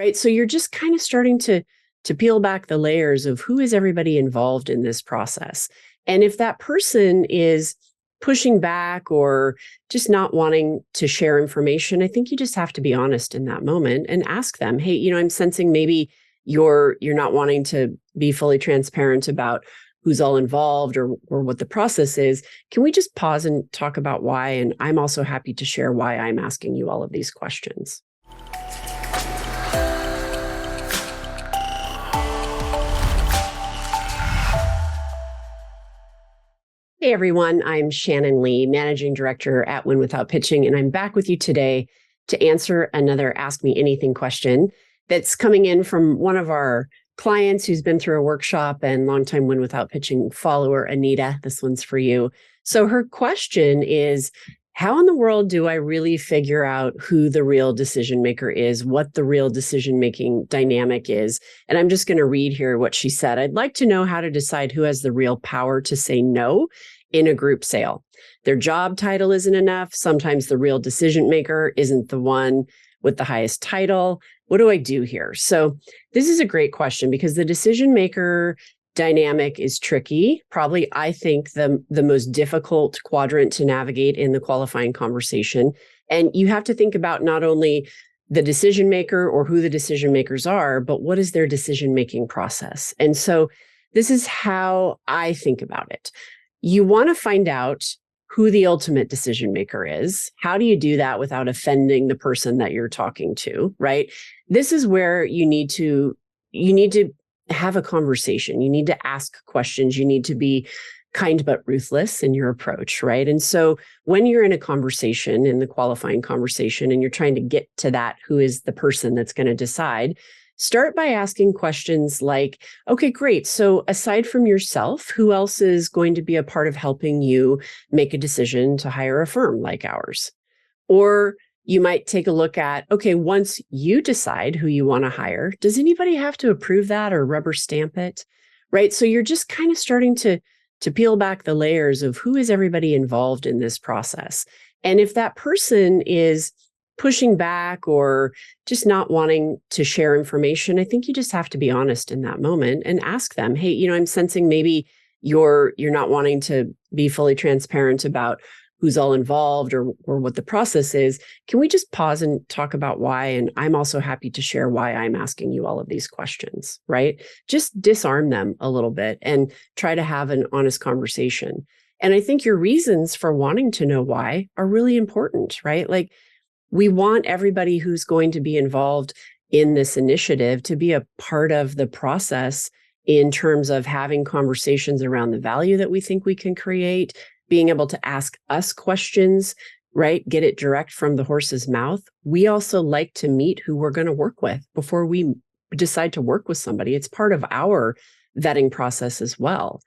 right? So you're just kind of starting to peel back the layers of who is everybody involved in this process. And if that person is pushing back or just not wanting to share information, I think you just have to be honest in that moment and ask them, hey, I'm sensing maybe you're not wanting to be fully transparent about who's all involved or what the process is. Can we just pause and talk about why? And I'm also happy to share why I'm asking you all of these questions. Hey everyone, I'm Shannyn Lee, Managing Director at Win Without Pitching, and I'm back with you today to answer another Ask Me Anything question that's coming in from one of our clients who's been through a workshop and longtime Win Without Pitching follower, Anita. This one's for you. So her question is, how in the world do I really figure out who the real decision maker is, what the real decision-making dynamic is? And I'm just going to read here what she said. I'd like to know how to decide who has the real power to say no in a group sale. Their job title isn't enough. Sometimes the real decision maker isn't the one with the highest title. What do I do here? So this is a great question because the decision maker dynamic is tricky. Probably, I think, the most difficult quadrant to navigate in the qualifying conversation. And you have to think about not only the decision maker or who the decision makers are, but what is their decision-making process? And so this is how I think about it. You want to find out who the ultimate decision maker is. How do you do that without offending the person that you're talking to, right? This is where you need to have a conversation. You need to ask questions. You need to be kind but ruthless in your approach, right? And so when you're in a conversation, in the qualifying conversation, and you're trying to get to that, who is the person that's going to decide, start by asking questions like, okay, great. So aside from yourself, who else is going to be a part of helping you make a decision to hire a firm like ours? Or you might take a look at, okay, once you decide who you want to hire, does anybody have to approve that or rubber stamp it? Right? So you're just kind of starting to peel back the layers of who is everybody involved in this process. And if that person is pushing back or just not wanting to share information, I think you just have to be honest in that moment and ask them, hey, I'm sensing maybe you're not wanting to be fully transparent about who's all involved or what the process is. Can we just pause and talk about why? And I'm also happy to share why I'm asking you all of these questions, right? Just disarm them a little bit and try to have an honest conversation. And I think your reasons for wanting to know why are really important, right? Like, we want everybody who's going to be involved in this initiative to be a part of the process in terms of having conversations around the value that we think we can create, being able to ask us questions, right? Get it direct from the horse's mouth. We also like to meet who we're going to work with before we decide to work with somebody. It's part of our vetting process as well.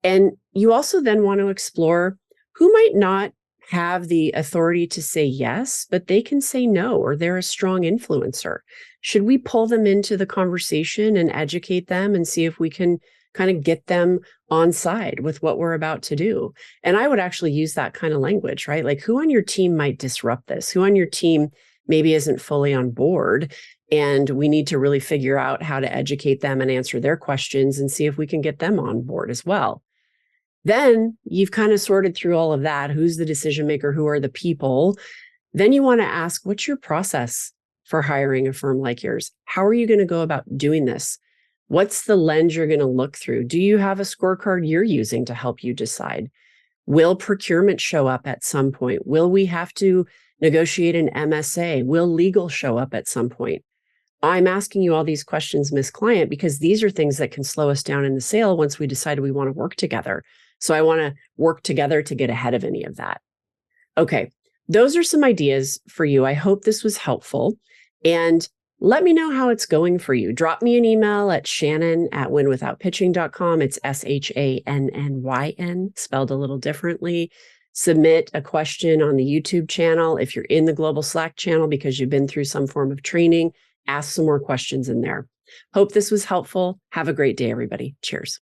And you also then want to explore who might not have the authority to say yes, but they can say no, or they're a strong influencer. Should we pull them into the conversation and educate them and see if we can kind of get them on side with what we're about to do? And I would actually use that kind of language, right? Like, who on your team might disrupt this? Who on your team maybe isn't fully on board? And we need to really figure out how to educate them and answer their questions and see if we can get them on board as well. Then you've kind of sorted through all of that. Who's the decision maker? Who are the people? Then you want to ask, what's your process for hiring a firm like yours? How are you going to go about doing this? What's the lens you're going to look through? Do you have a scorecard you're using to help you decide? Will procurement show up at some point? Will we have to negotiate an MSA? Will legal show up at some point? I'm asking you all these questions, Miss Client, because these are things that can slow us down in the sale once we decide we want to work together. So I want to work together to get ahead of any of that. Okay, those are some ideas for you. I hope this was helpful. And let me know how it's going for you. Drop me an email at Shannyn@winwithoutpitching.com. It's Shannyn, spelled a little differently. Submit a question on the YouTube channel. If you're in the global Slack channel because you've been through some form of training, ask some more questions in there. Hope this was helpful. Have a great day, everybody. Cheers.